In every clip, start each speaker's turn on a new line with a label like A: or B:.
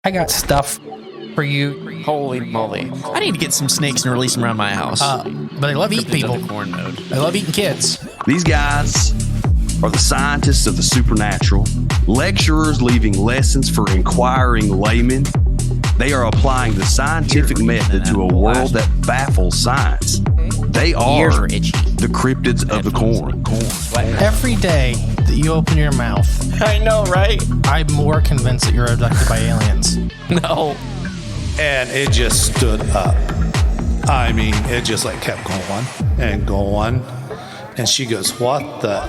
A: I got stuff for you.
B: Holy moly. I need to get some snakes and release them around my house.
A: But they love eating people.
B: Corn mode.
A: They love eating kids.
C: These guys are the scientists of the supernatural, lecturers leaving lessons for inquiring laymen. They are applying the scientific method to a world that baffles science. They are the cryptids of the corn.
A: Every day that you open your mouth,
B: I know, right?
A: I'm more convinced that you're abducted by aliens.
B: No.
D: And it just stood up. I mean, it just like kept going and going. And she goes, what the?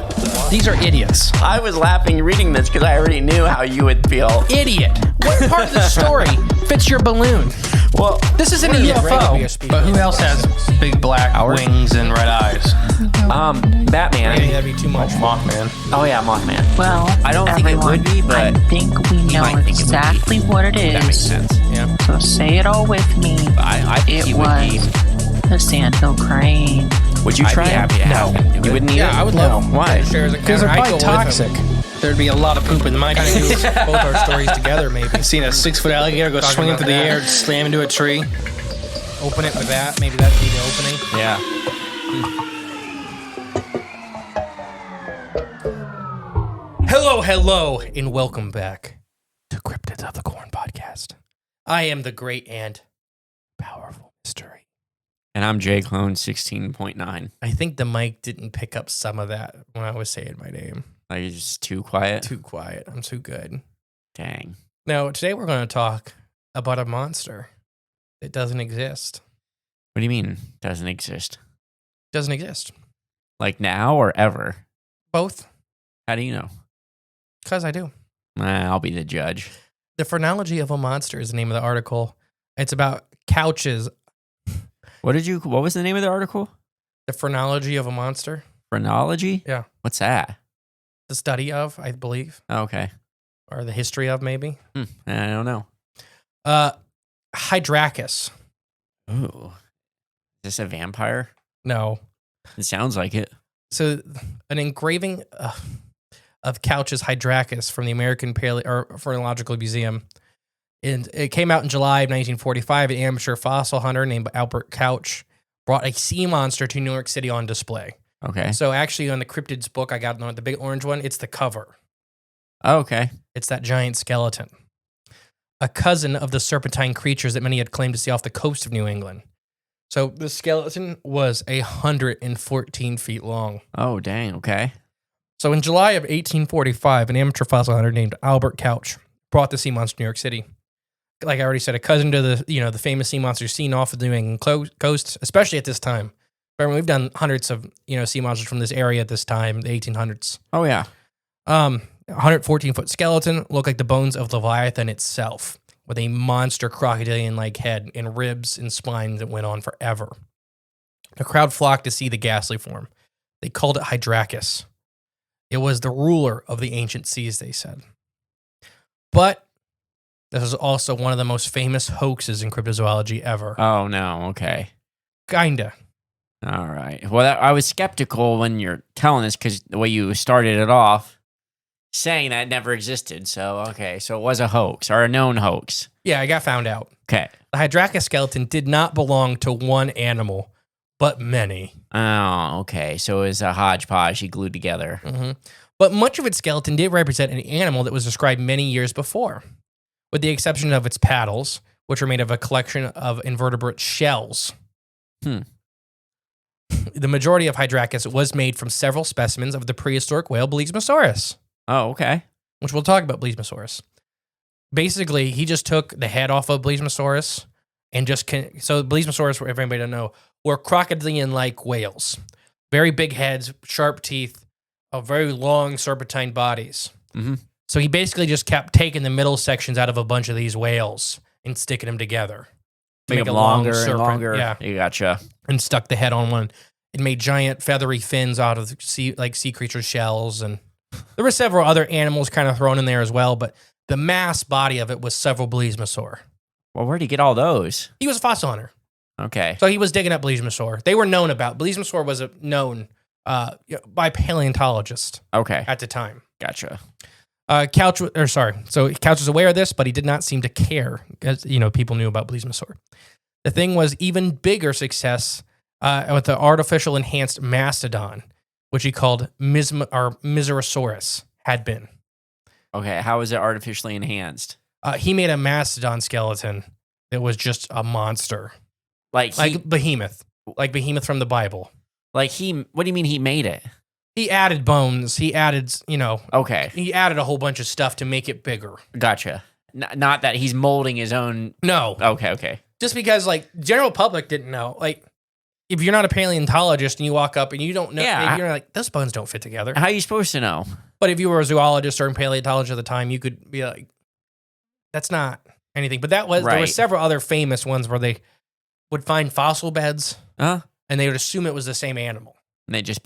A: These are idiots.
B: I was laughing reading this because I already knew how you would feel.
A: Idiot. What part of the story fits your balloon?
B: Well,
A: This isn't a UFO. But who else has big black wings and red eyes?
B: Batman.
A: Maybe that'd be too much. Mothman.
B: Oh yeah, Mothman.
E: Well,
B: I don't think it would be, but
E: I think we know
B: might think it would
E: exactly what it
B: that makes
E: is.
B: sense.
A: Yeah.
E: So say it all with me.
B: I think
E: It
B: he would be.
E: was the Sandhill Crane.
B: Would you try
A: I'd be
B: it?
A: happy to have him do
B: You
A: it.
B: wouldn't
A: Yeah,
B: either?
A: I would love them.
B: Why?
A: Because they're probably toxic. There'd be a lot of poop in them. I kind of do both our stories together, maybe. Seen a 6-foot alligator go swinging through the air, slam into a tree. Open it with that. Maybe that'd be the opening.
B: Yeah.
A: Hello, and welcome back to Cryptids of the Corn podcast. I am the great and powerful mystery.
B: And I'm J Clone 16.9.
A: I think the mic didn't pick up some of that when I was saying my name.
B: Like, it's just too quiet.
A: Too quiet. I'm too good.
B: Dang.
A: Now, today we're going to talk about a monster that doesn't exist.
B: What do you mean doesn't exist?
A: Doesn't exist.
B: Like now or ever?
A: Both.
B: How do you know?
A: Because I do.
B: I'll be the judge.
A: The Phrenology of a Monster is the name of the article. It's about couches.
B: What was the name of the article?
A: The Phrenology of a Monster.
B: Phrenology?
A: Yeah.
B: What's that?
A: The study of, I believe.
B: Oh, okay.
A: Or the history of, maybe.
B: I don't know.
A: Hydracus.
B: Ooh. Is this a vampire?
A: No.
B: It sounds like it.
A: So, an engraving of Couch's Hydracus from the American Phrenological Museum. And it came out in July of 1945. An amateur fossil hunter named Albert Couch brought a sea monster to New York City on display.
B: Okay.
A: So, actually, on the Cryptids book, I got the big orange one. It's the cover.
B: Oh, okay.
A: It's that giant skeleton. A cousin of the serpentine creatures that many had claimed to see off the coast of New England. So the skeleton was 114 feet long.
B: Oh, dang. Okay.
A: So in July of 1845, an amateur fossil hunter named Albert Couch brought the sea monster to New York City. Like I already said, a cousin to the famous sea monsters seen off of the New England coast, especially at this time. Remember, we've done hundreds of sea monsters from this area at this time, the 1800s.
B: Oh, yeah.
A: 114-foot skeleton looked like the bones of Leviathan itself, with a monster crocodilian-like head and ribs and spines that went on forever. The crowd flocked to see the ghastly form. They called it Hydracus. It was the ruler of the ancient seas, they said. But this is also one of the most famous hoaxes in cryptozoology ever.
B: Oh, no. Okay.
A: Kinda.
B: All right. Well, I was skeptical when you're telling this because the way you started it off, saying that it never existed. So, okay. So it was a hoax or a known hoax.
A: Yeah, I got found out.
B: Okay.
A: The Hydracus skeleton did not belong to one animal, but many.
B: Oh, okay. So it was a hodgepodge he glued together.
A: Mm-hmm. But much of its skeleton did represent an animal that was described many years before, with the exception of its paddles, which were made of a collection of invertebrate shells. The majority of Hydracus was made from several specimens of the prehistoric whale Bleismosaurus.
B: Oh, okay.
A: Which we'll talk about Bleismosaurus. Basically, he just took the head off of Bleismosaurus and so Bleismosaurus, for everybody to know, were crocodilian-like whales. Very big heads, sharp teeth, very long serpentine bodies.
B: Mm-hmm.
A: So he basically just kept taking the middle sections out of a bunch of these whales and sticking them together. To
B: Make them
A: a long
B: longer and
A: serpent.
B: longer.
A: Yeah.
B: You gotcha.
A: And stuck the head on one. It made giant feathery fins out of sea creature shells, and there were several other animals kind of thrown in there as well, but the mass body of it was several Bleismosaur.
B: Well, where'd he get all those?
A: He was a fossil hunter.
B: Okay.
A: So he was digging up Bleismosaur. They were known about. Bleismosaur was known by paleontologists
B: Okay.
A: at the time.
B: Gotcha.
A: Couch was aware of this, but he did not seem to care, as people knew about Plesiosaur. The thing was even bigger success with the artificial enhanced mastodon, which he called Miserasaurus, had been.
B: Okay, how is it artificially enhanced?
A: He made a mastodon skeleton that was just a monster,
B: Like
A: Behemoth, from the Bible.
B: what do you mean he made it?
A: He added bones. He added,
B: Okay,
A: he added a whole bunch of stuff to make it bigger.
B: gotcha. Not that he's molding his own.
A: No,
B: Okay.
A: just because general public didn't know. If you're not a paleontologist and you walk up and you don't know, you're like, those bones don't fit together.
B: How are you supposed to know?
A: But if you were a zoologist or a paleontologist at the time, you could be like, that's not anything. But there were
B: Right.
A: several other famous ones where they would find fossil beds
B: Huh?
A: and they would assume it was the same animal.
B: And they just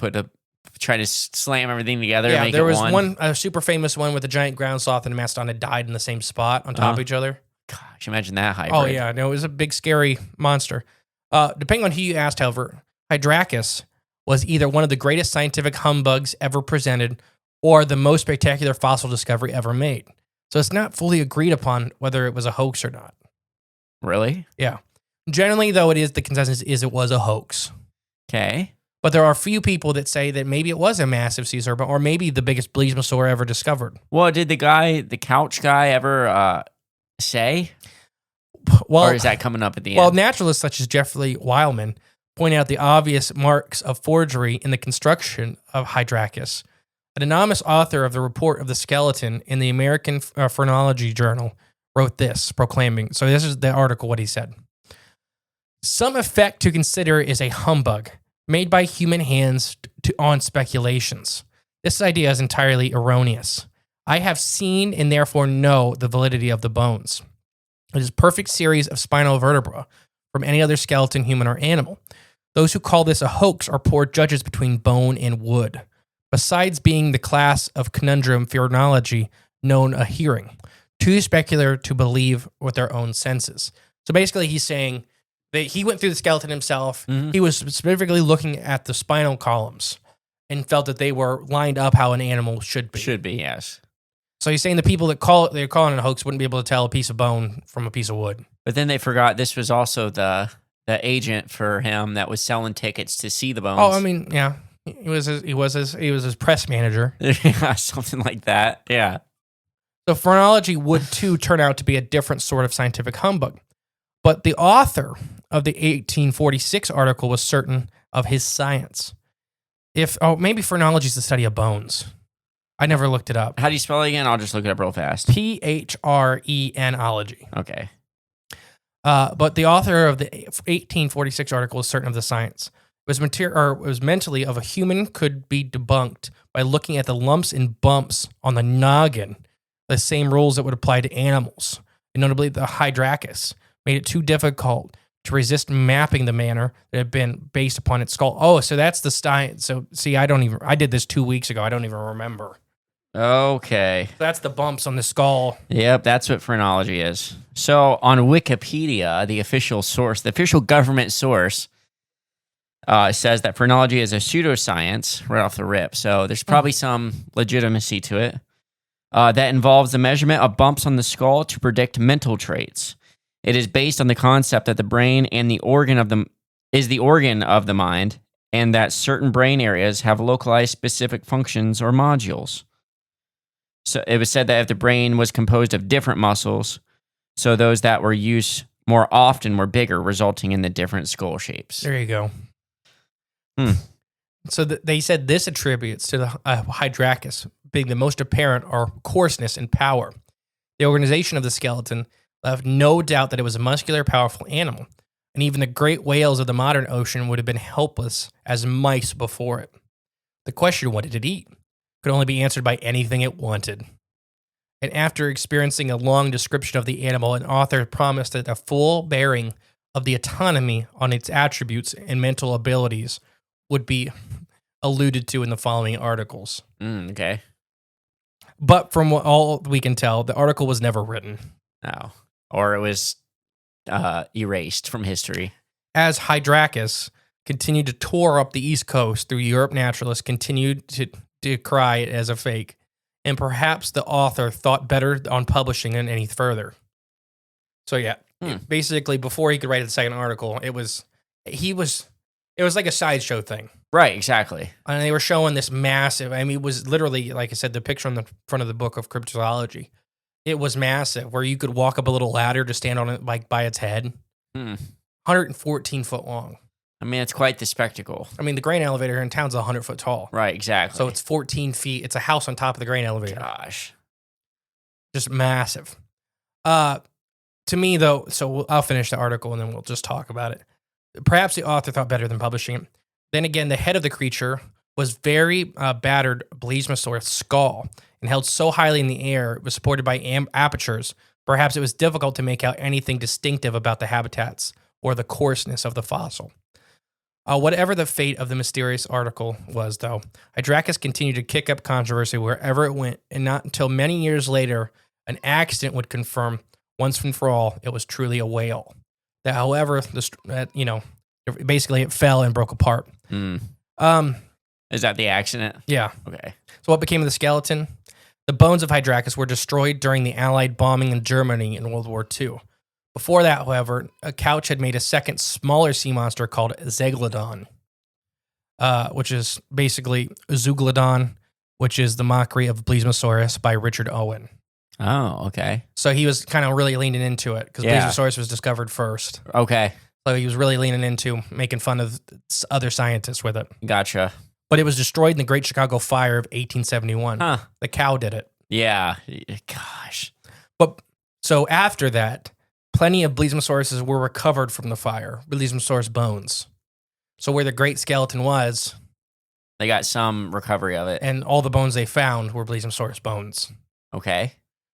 B: try to slam everything together.
A: Yeah,
B: and make
A: there
B: it
A: was a super famous one with a giant ground sloth and a mastodon that died in the same spot on top of each other.
B: Gosh, imagine that hybrid.
A: Oh yeah, no, it was a big scary monster. Depending on who you asked, however, Hydracus was either one of the greatest scientific humbugs ever presented or the most spectacular fossil discovery ever made. So it's not fully agreed upon whether it was a hoax or not.
B: Really?
A: Yeah. Generally, though, the consensus is it was a hoax.
B: Okay.
A: But there are a few people that say that maybe it was a massive sea serpent or maybe the biggest plesiosaur ever discovered.
B: Well, did the couch guy ever say?
A: Well,
B: Or is that coming up at the end?
A: Well, naturalists such as Jeffrey Weilman point out the obvious marks of forgery in the construction of Hydracus. An anonymous author of the report of the skeleton in the American Phrenology Journal wrote this, proclaiming, so this is the article, what he said. Some effect to consider is a humbug made by human hands on speculations. This idea is entirely erroneous. I have seen and therefore know the validity of the bones. It is a perfect series of spinal vertebra from any other skeleton, human, or animal. Those who call this a hoax are poor judges between bone and wood. Besides being the class of conundrum phrenology known a hearing, too specular to believe with their own senses. So basically he's saying that he went through the skeleton himself.
B: Mhm.
A: He was specifically looking at the spinal columns and felt that they were lined up how an animal should be.
B: Should be, yes.
A: So he's saying the people that they're calling it a hoax wouldn't be able to tell a piece of bone from a piece of wood.
B: But then they forgot this was also the agent for him that was selling tickets to see the bones.
A: Oh, I mean, yeah. He was his press manager.
B: Yeah, something like that. Yeah.
A: So phrenology would too turn out to be a different sort of scientific humbug. But the author of the 1846 article was certain of his science. Maybe phrenology is the study of bones. I never looked it up.
B: How do you spell it again? I'll just look it up real fast.
A: Phrenology.
B: Okay.
A: But the author of the 1846 article is certain of the science. It was mentally of a human could be debunked by looking at the lumps and bumps on the noggin, the same rules that would apply to animals. And notably, the Hydracus made it too difficult to resist mapping the manner that had been based upon its skull. Oh, so that's the style. So see, I did this 2 weeks ago. I don't even remember.
B: Okay.
A: That's the bumps on the skull.
B: Yep, that's what phrenology is. So on Wikipedia, the official source, the official government source, says that phrenology is a pseudoscience right off the rip. So there's probably some legitimacy to it. That involves the measurement of bumps on the skull to predict mental traits. It is based on the concept that the brain and the organ of the mind, and that certain brain areas have localized specific functions or modules. So it was said that if the brain was composed of different muscles, so those that were used more often were bigger, resulting in the different skull shapes.
A: There you go. So they said this attributes to the Hydracus being the most apparent are coarseness and power. The organization of the skeleton left no doubt that it was a muscular, powerful animal, and even the great whales of the modern ocean would have been helpless as mice before it. The question, what did it eat, could only be answered by anything it wanted. And after experiencing a long description of the animal, an author promised that a full bearing of the autonomy on its attributes and mental abilities would be alluded to in the following articles.
B: Okay.
A: But from what all we can tell, the article was never written.
B: No. Or it was erased from history.
A: As Hydracus continued to tour up the East Coast through Europe, naturalists continued to decry it as a fake. and perhaps the author thought better on publishing it any further. So yeah, basically before he could write the second article, it was like a sideshow thing.
B: Right, exactly.
A: And they were showing this massive, I mean, it was literally, like I said, the picture on the front of the book of cryptozoology. It was massive, where you could walk up a little ladder to stand on it like by its head. 114 foot long.
B: I mean, it's quite the spectacle.
A: I mean, the grain elevator here in town's 100 foot tall.
B: Right, exactly.
A: So it's 14 feet. It's a house on top of the grain elevator.
B: Gosh.
A: Just massive. To me, though, so I'll finish the article and then we'll just talk about it. Perhaps the author thought better than publishing it. Then again, the head of the creature was very battered Blasmosaurus skull and held so highly in the air, it was supported by apertures. Perhaps it was difficult to make out anything distinctive about the habitats or the coarseness of the fossil. Whatever the fate of the mysterious article was, though, Hydracus continued to kick up controversy wherever it went, and not until many years later, an accident would confirm once and for all it was truly a whale. That, however, basically it fell and broke apart.
B: Is that the accident?
A: Yeah.
B: Okay.
A: So what became of the skeleton? The bones of Hydracus were destroyed during the Allied bombing in Germany in World War II. Before that, however, a Couch had made a second, smaller sea monster called Zeglodon, which is basically Zeuglodon, which is the mockery of Blasmosaurus by Richard Owen.
B: Oh, okay.
A: So he was kind of really leaning into it because Blasmosaurus was discovered first.
B: Okay.
A: So he was really leaning into making fun of other scientists with it.
B: Gotcha.
A: But it was destroyed in the Great Chicago Fire of 1871.
B: Huh.
A: The cow did it.
B: Yeah. Gosh.
A: But so after that, plenty of Blasmosauruses were recovered from the fire, Blasmosaurus bones. So where the great skeleton was,
B: they got some recovery of it.
A: And all the bones they found were Blasmosaurus bones.
B: Okay.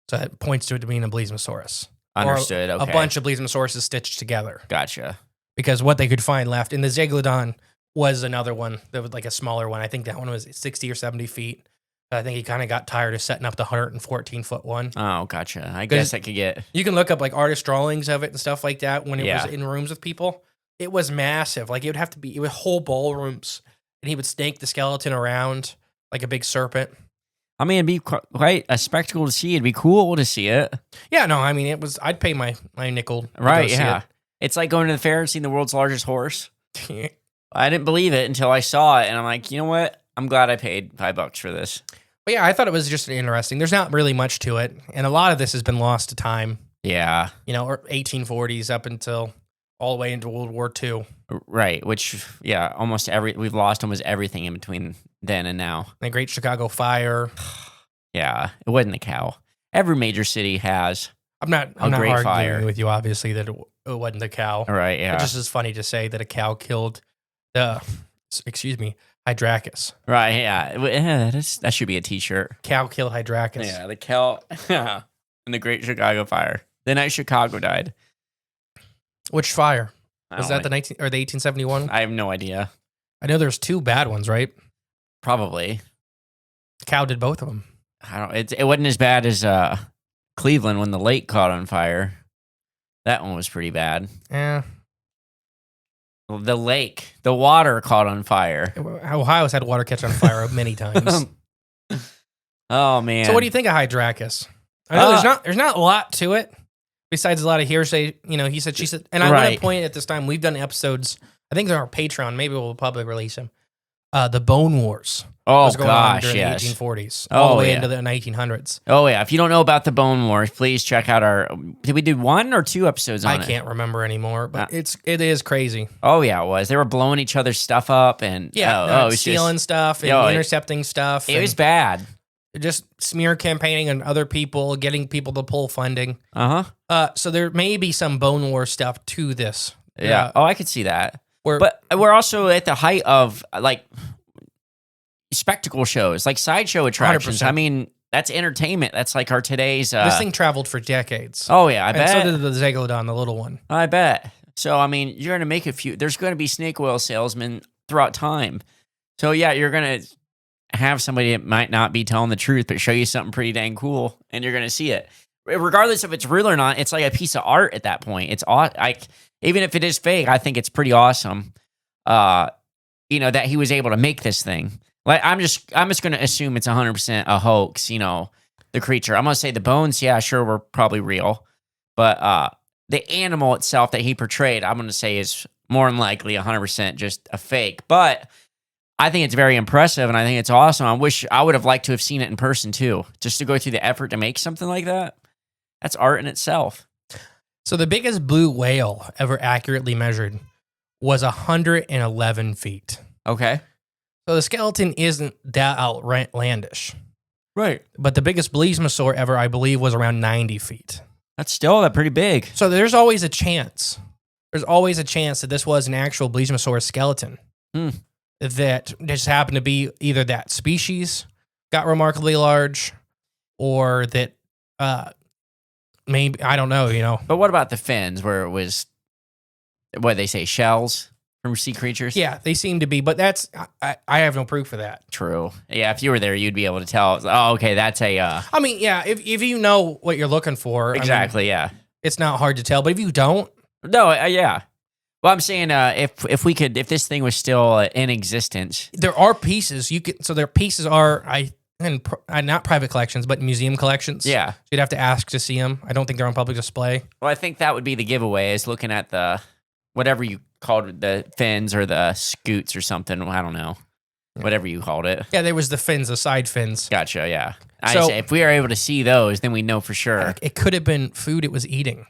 A: So that points to it being a Blasmosaurus.
B: Understood.
A: Or
B: okay.
A: a bunch of Blasmosauruses stitched together.
B: Gotcha.
A: Because what they could find left. And the Zeglodon was another one that was like a smaller one. I think that one was 60 or 70 feet. I think he kind of got tired of setting up the 114 foot one.
B: Oh, gotcha. I guess I could get.
A: You can look up like artist drawings of it and stuff like that when it was in rooms with people. It was massive. Like it would have to be, it was whole ballrooms. And he would snake the skeleton around like a big serpent.
B: I mean, it'd be quite a spectacle to see. It'd be cool to see it.
A: Yeah, no, I mean, it was, I'd pay my nickel.
B: Right, yeah. It's like going to the fair and seeing the world's largest horse. I didn't believe it until I saw it. And I'm like, you know what? I'm glad I paid $5 for this.
A: But yeah, I thought it was just interesting. There's not really much to it. And a lot of this has been lost to time.
B: Yeah.
A: You know, or 1840s up until all the way into World War II.
B: Right, which, yeah, we've lost almost everything in between then and now.
A: The Great Chicago Fire.
B: Yeah, it wasn't a cow. Every major city has
A: I'm not arguing with you, obviously, that it wasn't a cow.
B: Right, yeah.
A: It just is funny to say that a cow killed Hydracus.
B: Right, yeah. That should be a t-shirt.
A: Cow killed Hydracus.
B: Yeah, the cow in the Great Chicago Fire. The night Chicago died.
A: Which fire? Was that the 1871?
B: I have no idea.
A: I know there's two bad ones, right?
B: Probably.
A: The cow did both of them.
B: It wasn't as bad as Cleveland when the lake caught on fire. That one was pretty bad.
A: Yeah.
B: The lake, the water caught on fire.
A: Ohio's had water catch on fire many times.
B: Oh man!
A: So what do you think of Hydracus? I know there's not a lot to it besides a lot of hearsay. You know, he said, she said, and I want to point at this time we've done episodes. I think they're on our Patreon. Maybe we'll publicly release them. The Bone Wars.
B: Oh
A: was going on
B: gosh,
A: during
B: yes.
A: the 1840s, all the way into the 1900s.
B: Oh yeah! If you don't know about the Bone Wars, please check out our. Did we do 1 or 2 episodes on it?
A: I can't remember anymore, but it is crazy.
B: Oh yeah, it was. They were blowing each other's stuff up and
A: stealing stuff and intercepting stuff.
B: It was bad.
A: Just smear campaigning on other people, getting people to pull funding. So there may be some Bone War stuff to this.
B: Yeah. I could see that. But we're also at the height of like spectacle shows, like sideshow attractions.
A: 100%.
B: I mean, that's entertainment. That's like our today's.
A: This thing traveled for decades.
B: Oh yeah, I bet.
A: And so did the Zeglodon, the little one.
B: I bet. So I mean, you're gonna make there's gonna be snake oil salesmen throughout time. So yeah, you're gonna have somebody that might not be telling the truth, but show you something pretty dang cool, and you're gonna see it. Regardless if it's real or not, it's like a piece of art at that point. It's like even if it is fake, I think it's pretty awesome. That he was able to make this thing. Like I'm just going to assume it's 100% a hoax, you know, the creature. I'm going to say the bones, yeah, sure, were probably real. But the animal itself that he portrayed, I'm going to say is more than likely 100% just a fake. But I think it's very impressive, and I think it's awesome. I would have liked to have seen it in person too, just to go through the effort to make something like that. That's art in itself.
A: So the biggest blue whale ever accurately measured was 111 feet.
B: Okay.
A: So the skeleton isn't that outlandish.
B: Right.
A: But the biggest Blismosaur ever, I believe, was around 90 feet.
B: That's still pretty big.
A: So there's always a chance. There's always a chance that this was an actual Blismosaurus skeleton. That just happened to be either that species got remarkably large or that maybe, I don't know, you know.
B: But what about the fins where it was, what they say, shells from sea creatures?
A: Yeah, they seem to be, but that's, I have no proof of that.
B: True. Yeah, if you were there, you'd be able to tell. Oh, okay, that's a...
A: I mean, yeah, if you know what you're looking for.
B: Exactly, yeah.
A: It's not hard to tell, but if you don't.
B: No, yeah. Well, I'm saying if this thing was still in existence.
A: There are pieces, their pieces are, not private collections, but museum collections.
B: Yeah.
A: So you'd have to ask to see them. I don't think they're on public display.
B: Well, I think that would be the giveaway, is looking at the, whatever you called it, the fins or the scoots or something. I don't know. Whatever you called it.
A: Yeah, there was the fins, the side fins.
B: Gotcha, yeah.
A: So,
B: I say, if we are able to see those, then we know for sure.
A: It could have been food it was eating.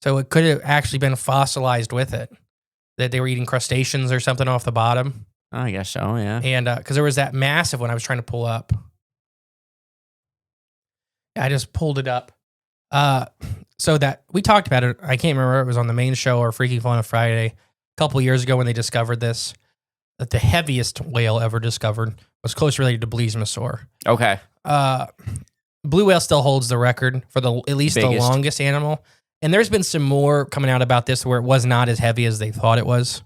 A: So it could have actually been fossilized with it. That they were eating crustaceans or something off the bottom.
B: Oh, I guess so, yeah.
A: And because there was that massive one I was trying to pull up. I just pulled it up. So that we talked about it. I can't remember if it was on the main show or Freaky Fauna Friday a couple years ago when they discovered this. That the heaviest whale ever discovered was close related to Blismosaur.
B: Okay.
A: Blue whale still holds the record for at least the longest animal. And there's been some more coming out about this where it was not as heavy as they thought it was.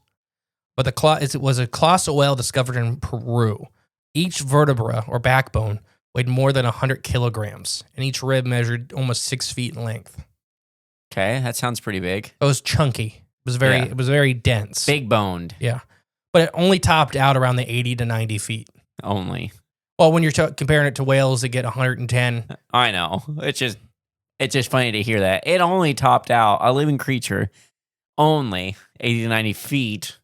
A: But it was a colossal whale discovered in Peru. Each vertebra or backbone weighed more than 100 kilograms, and each rib measured almost 6 feet in length.
B: Okay, that sounds pretty big.
A: It was chunky. It was very dense.
B: Big boned.
A: Yeah. But it only topped out around the 80 to 90 feet.
B: Only.
A: Well, when you're comparing it to whales that get 110.
B: I know. It's just funny to hear that. It only topped out, a living creature, only 80 to 90 feet.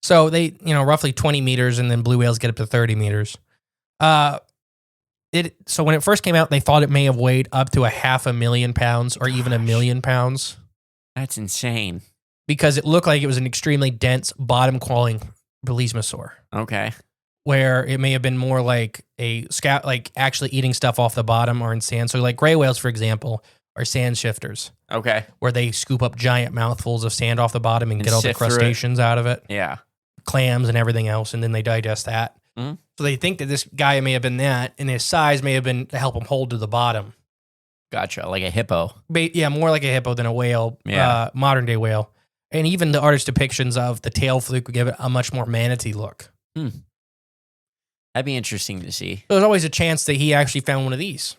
A: So they, roughly 20 meters, and then blue whales get up to 30 meters. So when it first came out, they thought it may have weighed up to 500,000 pounds or even 1 million pounds.
B: That's insane.
A: Because it looked like it was an extremely dense, bottom-crawling Blismosaur.
B: Okay.
A: Where it may have been more like a scout, like actually eating stuff off the bottom or in sand. So like gray whales, for example, are sand shifters.
B: Okay.
A: Where they scoop up giant mouthfuls of sand off the bottom and get all the
B: sift through
A: crustaceans out of it.
B: Yeah.
A: Clams and everything else, and then they digest that.
B: Mm-hmm.
A: So they think that this guy may have been that, and his size may have been to help him hold to the bottom.
B: Gotcha. Like a hippo.
A: Yeah, more like a hippo than a whale, modern day whale. And even the artist depictions of the tail fluke would give it a much more manatee look.
B: That'd be interesting to see.
A: There's always a chance that he actually found one of these.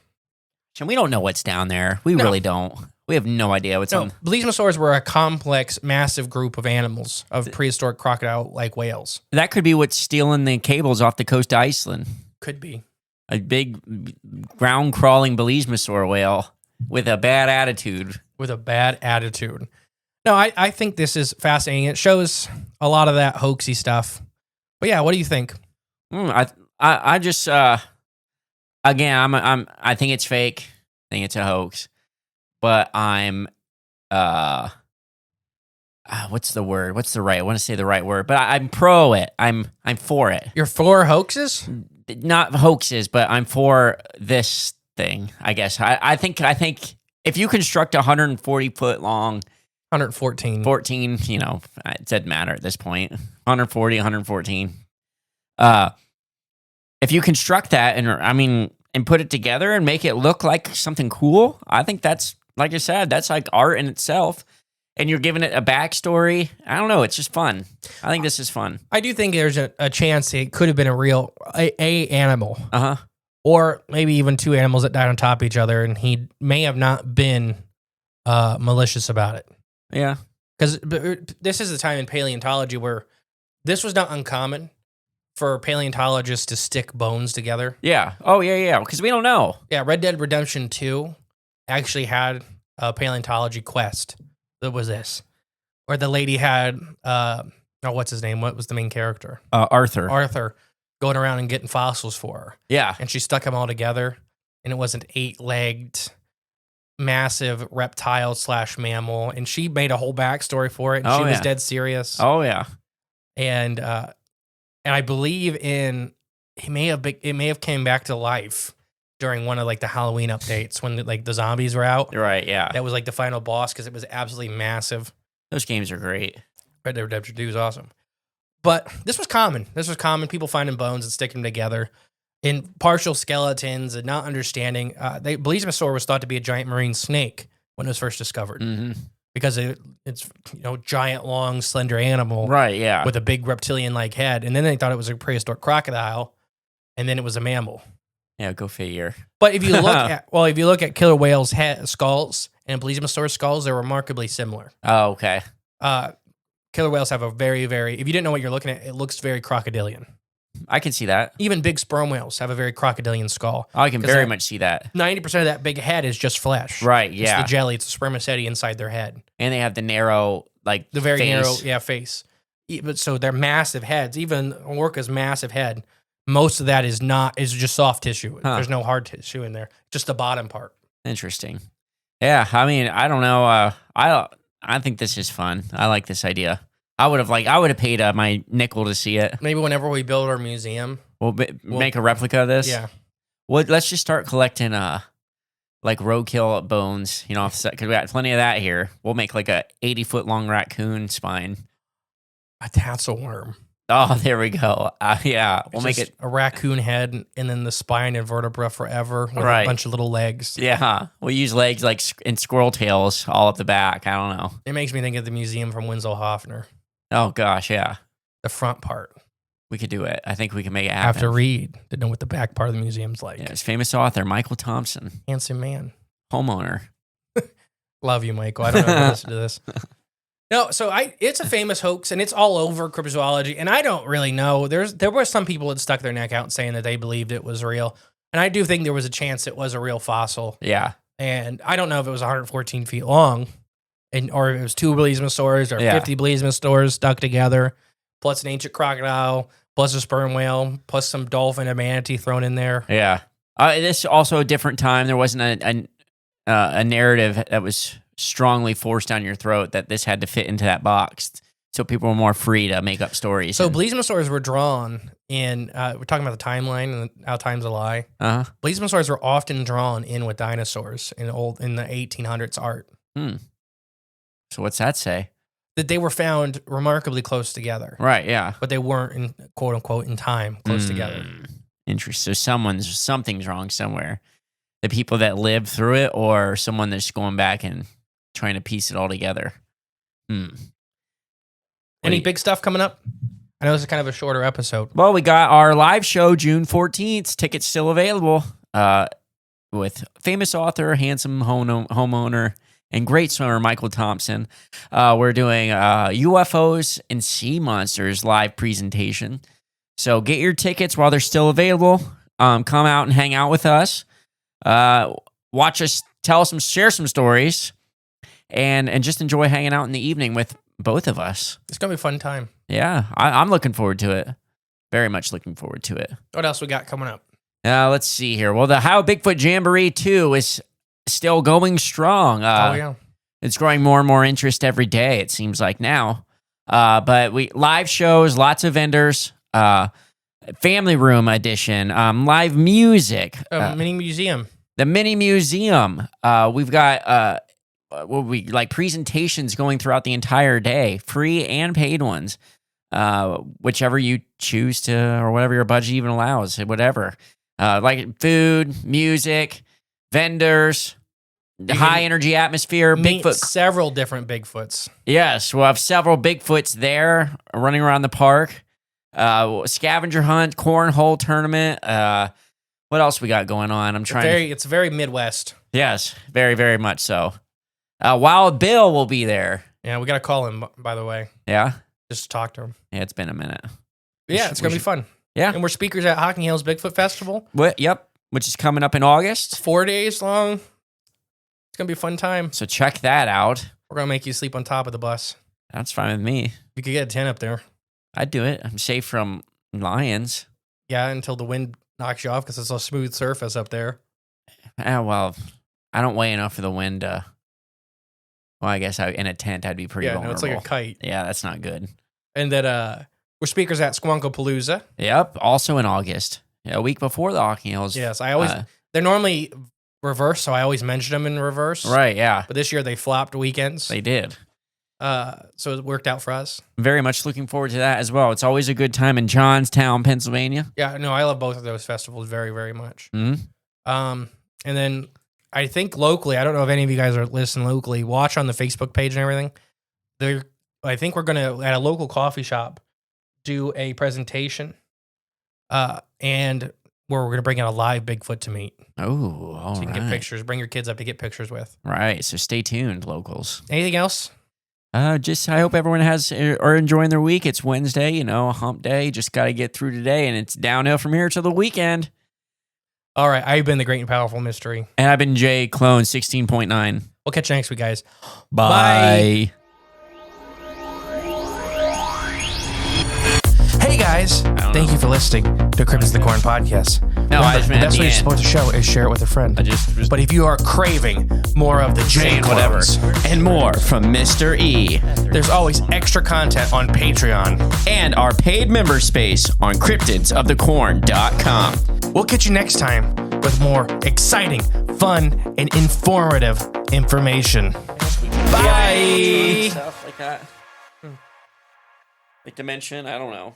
B: And we don't know what's down there. We really don't. We have no idea what's on.
A: Blismosaurs were a complex, massive group of animals, of prehistoric crocodile-like whales.
B: That could be what's stealing the cables off the coast of Iceland.
A: Could be.
B: A big ground-crawling Blismosaur whale with a bad attitude.
A: No, I think this is fascinating. It shows a lot of that hoaxy stuff. But yeah, what do you think?
B: I just again, I think it's fake. I think it's a hoax. But I'm what's the word? I want to say the right word, but I'm pro it. I'm for it.
A: You're for hoaxes?
B: Not hoaxes, but I'm for this thing, I guess. I think if you construct 140-foot long
A: 114.
B: 14, it doesn't matter at this point. 140, 114. If you construct that and put it together and make it look like something cool, I think that's, like I said, that's like art in itself. And you're giving it a backstory. I don't know. It's just fun. I think this is fun.
A: I do think there's a chance it could have been a real animal. Or maybe even two animals that died on top of each other, and he may have not been malicious about it.
B: Yeah.
A: Because this is the time in paleontology where this was not uncommon for paleontologists to stick bones together.
B: Yeah. Oh, yeah. Because we don't know.
A: Yeah, Red Dead Redemption 2 actually had a paleontology quest. That was this, where the lady had, what's his name? What was the main character?
B: Arthur.
A: Arthur, going around and getting fossils for her.
B: Yeah.
A: And she stuck them all together, and it was an 8-legged, massive reptile / mammal, and she made a whole backstory for it. And she was dead serious.
B: Oh, yeah.
A: And I believe it may have came back to life during one of like the Halloween updates when like the zombies were out.
B: Right, yeah.
A: That was like the final boss because it was absolutely massive.
B: Those games are great.
A: Red Dead Redemption 2 is awesome. But this was common. People finding bones and sticking them together in partial skeletons and not understanding. The Blesiosaur was thought to be a giant marine snake when it was first discovered because it's giant, long, slender animal,
B: right? Yeah,
A: with a big reptilian-like head. And then they thought it was a prehistoric crocodile, and then it was a mammal.
B: Yeah, go figure.
A: But if you look at killer whales' skulls and Blesiosaur skulls, they're remarkably similar.
B: Oh, okay.
A: Killer whales have a very, very, if you didn't know what you're looking at, it looks very crocodilian.
B: I can see that.
A: Even big sperm whales have a very crocodilian skull.
B: I can very much see that.
A: 90% of that big head is just flesh.
B: Right, yeah.
A: It's the jelly. It's the spermaceti inside their head.
B: And they have the narrow, the
A: very
B: face.
A: narrow, face. But so they're massive heads. Even Orca's massive head, most of that is just soft tissue.
B: Huh.
A: There's no hard tissue in there. Just the bottom part.
B: Interesting. Yeah, I mean, I don't know. I think this is fun. I like this idea. I would have paid my nickel to see it.
A: Maybe whenever we build our museum,
B: we'll make a replica of this.
A: Yeah.
B: Well, let's just start collecting roadkill bones. Because we got plenty of that here. We'll make like a 80-foot long raccoon spine.
A: A tassel worm.
B: Oh, there we go. Yeah, we'll make it
A: a raccoon head and then the spine and vertebra forever with a bunch of little legs.
B: Yeah, we'll use legs like in squirrel tails all up the back. I don't know.
A: It makes me think of the museum from Winslow Hoffner.
B: Oh gosh, yeah.
A: The front part.
B: We could do it. I think we can make it happen.
A: Have to read to know what the back part of the museum's like.
B: Yes, famous author Michael Thompson,
A: handsome man,
B: homeowner.
A: Love you, Michael. I don't know if you listen to this. No, so it's a famous hoax, and it's all over cryptozoology, and I don't really know. There were some people that stuck their neck out saying that they believed it was real, and I do think there was a chance it was a real fossil.
B: Yeah.
A: And I don't know if it was 114 feet long, or if it was 2 Blesiosaurs or 50 Blesiosaurs stuck together, plus an ancient crocodile, plus a sperm whale, plus some dolphin and manatee thrown in there.
B: Yeah. This is also a different time. There wasn't a narrative that was strongly forced down your throat that this had to fit into that box. So people were more free to make up stories.
A: So Blesiosaurs were drawn in, we're talking about the timeline and how time's a lie.
B: Uh-huh.
A: Blesiosaurs were often drawn in with dinosaurs in the 1800s art.
B: So what's that say?
A: That they were found remarkably close together.
B: Right, yeah.
A: But they weren't, in quote unquote, in time close together.
B: Interesting. So something's wrong somewhere. The people that lived through it, or someone that's going back and trying to piece it all together.
A: Any big stuff coming up? I know this is kind of a shorter episode.
B: Well, we got our live show June 14th. Tickets still available with famous author, handsome homeowner, and great swimmer Michael Thompson. We're doing UFOs and sea monsters live presentation. So get your tickets while they're still available. Come out and hang out with us. Watch us share some stories, and just enjoy hanging out in the evening with both of us.
A: It's gonna be a fun time.
B: Yeah, I'm looking forward to it. Very much looking forward to it.
A: What else we got coming up?
B: Let's see here. Well, the How Bigfoot Jamboree 2 is still going strong. It's growing more and more interest every day, it seems like now. But live shows, lots of vendors, family room edition, live music.
A: Mini museum.
B: The mini museum. We've got presentations going throughout the entire day, free and paid ones, whichever you choose to, or whatever your budget even allows, whatever. Like food, music, vendors, high energy atmosphere, Bigfoot.
A: Several different Bigfoots.
B: Yes, we'll have several Bigfoots there running around the park. Scavenger hunt, cornhole tournament. What else we got going on?
A: It's very Midwest.
B: Yes, very, very much so. Wild Bill will be there.
A: Yeah, we got to call him, by the way.
B: Yeah?
A: Just to talk to him.
B: Yeah, it's been a minute.
A: Yeah, it's going to be fun.
B: Yeah.
A: And we're speakers at Hocking Hills Bigfoot Festival.
B: Yep. Which is coming up in August.
A: 4 days long. It's going to be a fun time.
B: So check that out.
A: We're going to make you sleep on top of the bus.
B: That's fine with me.
A: You could get a tent up there.
B: I'd do it. I'm safe from lions.
A: Yeah, until the wind knocks you off because it's a smooth surface up there.
B: Well, I don't weigh enough for the wind. Well, I guess in a tent, I'd be pretty vulnerable.
A: No, it's like a kite.
B: Yeah, that's not good.
A: And that we're speakers at Squonkapalooza.
B: Yep. Also in August. Yeah, a week before the Hocking Hills.
A: Yes, I always they're normally reversed, so I always mention them in reverse.
B: Right, yeah.
A: But this year they flopped weekends.
B: They did.
A: So it worked out for us.
B: Very much looking forward to that as well. It's always a good time in Johnstown, Pennsylvania.
A: Yeah, no, I love both of those festivals very, very much.
B: Mm-hmm.
A: And then I think locally, I don't know if any of you guys are listening locally, watch on the Facebook page and everything. I think we're going to, at a local coffee shop, do a presentation and where we're going to bring in a live Bigfoot to meet.
B: Oh, all
A: so you can get
B: right.
A: pictures. Bring your kids up to get pictures with.
B: Right, so stay tuned, locals.
A: Anything else?
B: I hope everyone are enjoying their week. It's Wednesday, a hump day. Just got to get through today, and it's downhill from here to the weekend.
A: All right, I've been the Great and Powerful Mystery.
B: And I've been Jay Clone 16.9.
A: We'll catch you next week, guys.
B: Bye.
A: Hey guys, thank you for listening to Cryptids the Corn podcast.
B: No, I just meant
A: the
B: at
A: best
B: the
A: way to
B: end.
A: support the show is share it with a friend. But if you are craving more of the J clones
B: And more from Mr. E.
A: there's always extra content on Patreon.
B: And our paid member space on cryptidsofthecorn.com.
A: We'll catch you next time with more exciting, fun, and informative information. Bye.
B: Stuff like that. Like Dimension, I don't know.